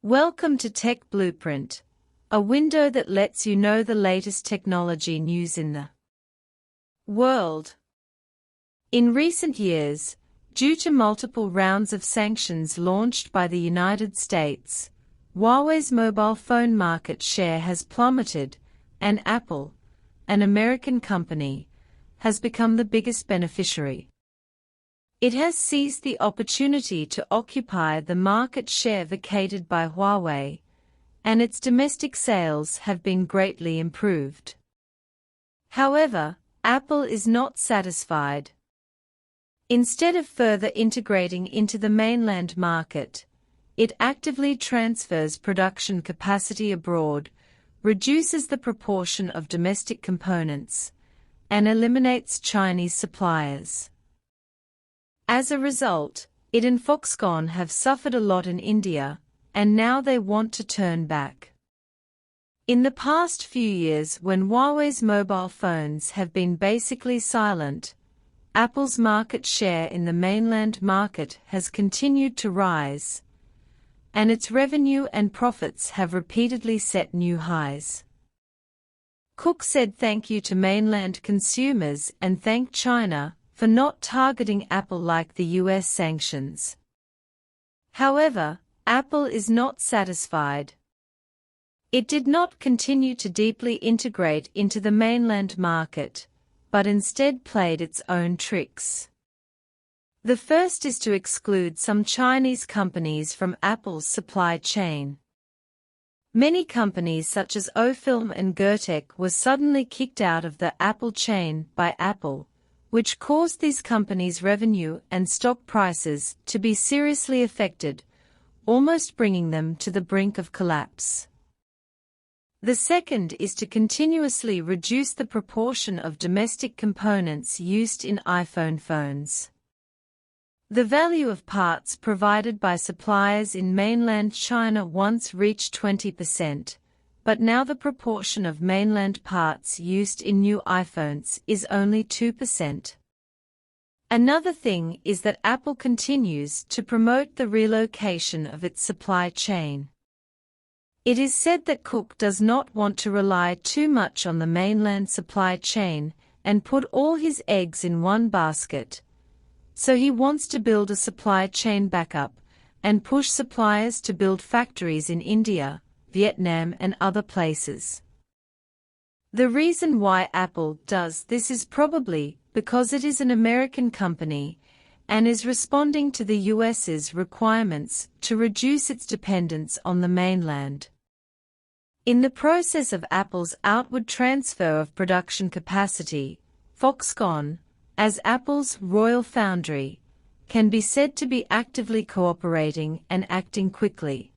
Welcome to Tech Blueprint, a window that lets you know the latest technology news in the world. In recent years, due to multiple rounds of sanctions launched by the United States, Huawei's mobile phone market share has plummeted, and Apple, an American company, has become the biggest beneficiary. It has seized the opportunity to occupy the market share vacated by Huawei, and its domestic sales have been greatly improved. However, Apple is not satisfied. Instead of further integrating into the mainland market, it actively transfers production capacity abroad, reduces the proportion of domestic components, and eliminates Chinese suppliers. As a result, it and Foxconn have suffered a lot in India, and now they want to turn back. In the past few years, when Huawei's mobile phones have been basically silent, Apple's market share in the mainland market has continued to rise, and its revenue and profits have repeatedly set new highs. Cook said thank you to mainland consumers and thanked China for not targeting Apple like the US sanctions. However, Apple is not satisfied. It did not continue to deeply integrate into the mainland market, but instead played its own tricks. The first is to exclude some Chinese companies from Apple's supply chain. Many companies such as Ofilm and Gertec were suddenly kicked out of the Apple chain by Apple, which caused these companies' revenue and stock prices to be seriously affected, almost bringing them to the brink of collapse. The second is to continuously reduce the proportion of domestic components used in iPhone phones. The value of parts provided by suppliers in mainland China once reached 20%, but now the proportion of mainland parts used in new iPhones is only 2%. Another thing is that Apple continues to promote the relocation of its supply chain. It is said that Cook does not want to rely too much on the mainland supply chain and put all his eggs in one basket, so he wants to build a supply chain backup and push suppliers to build factories in India, Vietnam and other places. The reason why Apple does this is probably because it is an American company and is responding to the US's requirements to reduce its dependence on the mainland. In the process of Apple's outward transfer of production capacity, Foxconn, as Apple's royal foundry, can be said to be actively cooperating and acting quickly.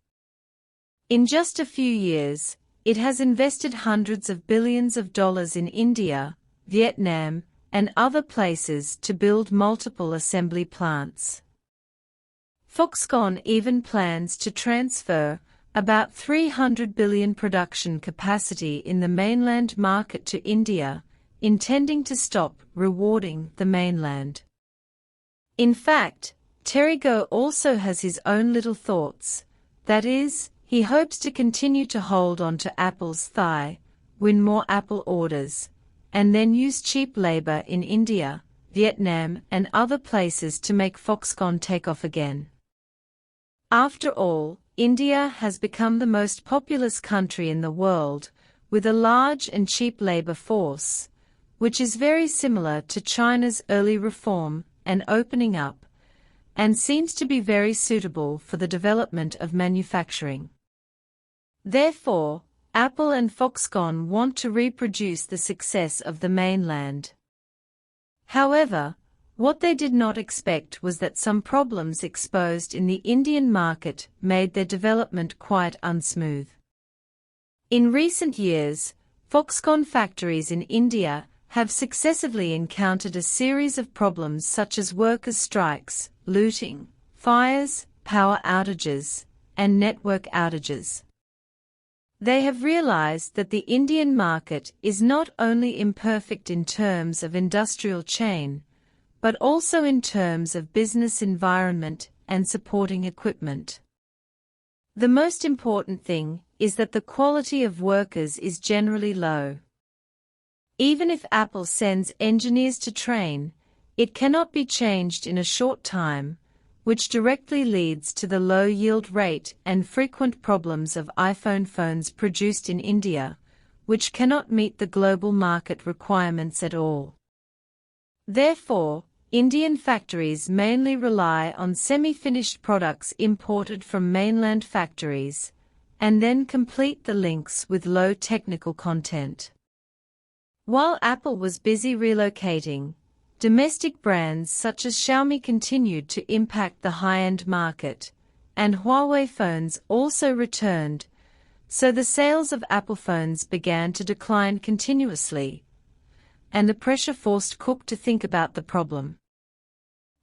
In just a few years, it has invested hundreds of billions of dollars in India, Vietnam, and other places to build multiple assembly plants. Foxconn even plans to transfer about 300 billion production capacity in the mainland market to India, intending to stop rewarding the mainland. In fact, Terry Gou also has his own little thoughts, that is, he hopes to continue to hold on to Apple's thigh, win more Apple orders, and then use cheap labor in India, Vietnam and other places to make Foxconn take off again. After all, India has become the most populous country in the world, with a large and cheap labor force, which is very similar to China's early reform and opening up, and seems to be very suitable for the development of manufacturing. Therefore, Apple and Foxconn want to reproduce the success of the mainland. However, what they did not expect was that some problems exposed in the Indian market made their development quite unsmooth. In recent years, Foxconn factories in India have successively encountered a series of problems such as workers' strikes, looting, fires, power outages, and network outages. They have realized that the Indian market is not only imperfect in terms of industrial chain, but also in terms of business environment and supporting equipment. The most important thing is that the quality of workers is generally low. Even if Apple sends engineers to train, it cannot be changed in a short time, which directly leads to the low yield rate and frequent problems of iPhone phones produced in India, which cannot meet the global market requirements at all. Therefore, Indian factories mainly rely on semi-finished products imported from mainland factories, and then complete the links with low technical content. While Apple was busy relocating, domestic brands such as Xiaomi continued to impact the high-end market, and Huawei phones also returned, so the sales of Apple phones began to decline continuously, and the pressure forced Cook to think about the problem.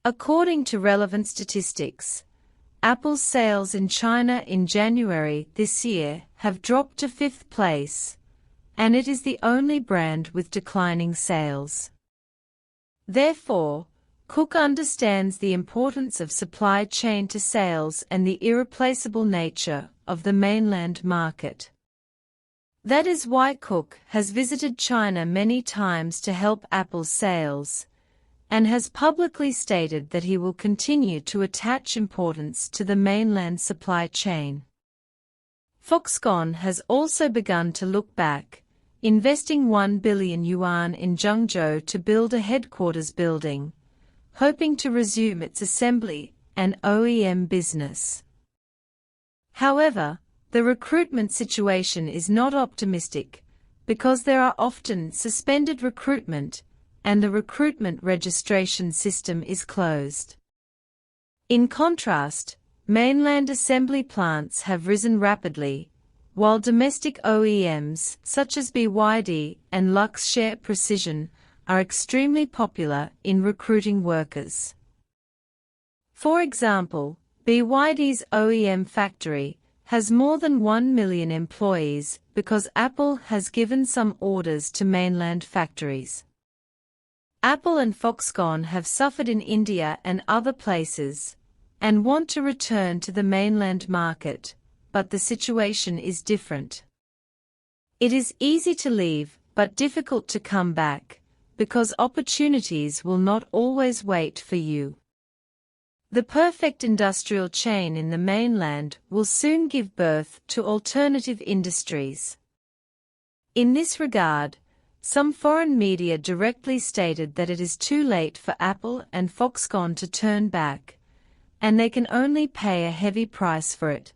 According to relevant statistics, Apple's sales in China in January this year have dropped to 5th place, and it is the only brand with declining sales. Therefore, Cook understands the importance of supply chain to sales and the irreplaceable nature of the mainland market. That is why Cook has visited China many times to help Apple's sales, and has publicly stated that he will continue to attach importance to the mainland supply chain. Foxconn has also begun to look back, investing 1 billion yuan in Zhengzhou to build a headquarters building, hoping to resume its assembly and OEM business. However, the recruitment situation is not optimistic, because there are often suspended recruitment, and the recruitment registration system is closed. In contrast, mainland assembly plants have risen rapidly, while domestic OEMs such as BYD and Luxshare Precision are extremely popular in recruiting workers. For example, BYD's OEM factory has more than 1 million employees because Apple has given some orders to mainland factories. Apple and Foxconn have suffered in India and other places, and want to return to the mainland market, but the situation is different. It is easy to leave, but difficult to come back, because opportunities will not always wait for you. The perfect industrial chain in the mainland will soon give birth to alternative industries. In this regard, some foreign media directly stated that it is too late for Apple and Foxconn to turn back, and they can only pay a heavy price for it.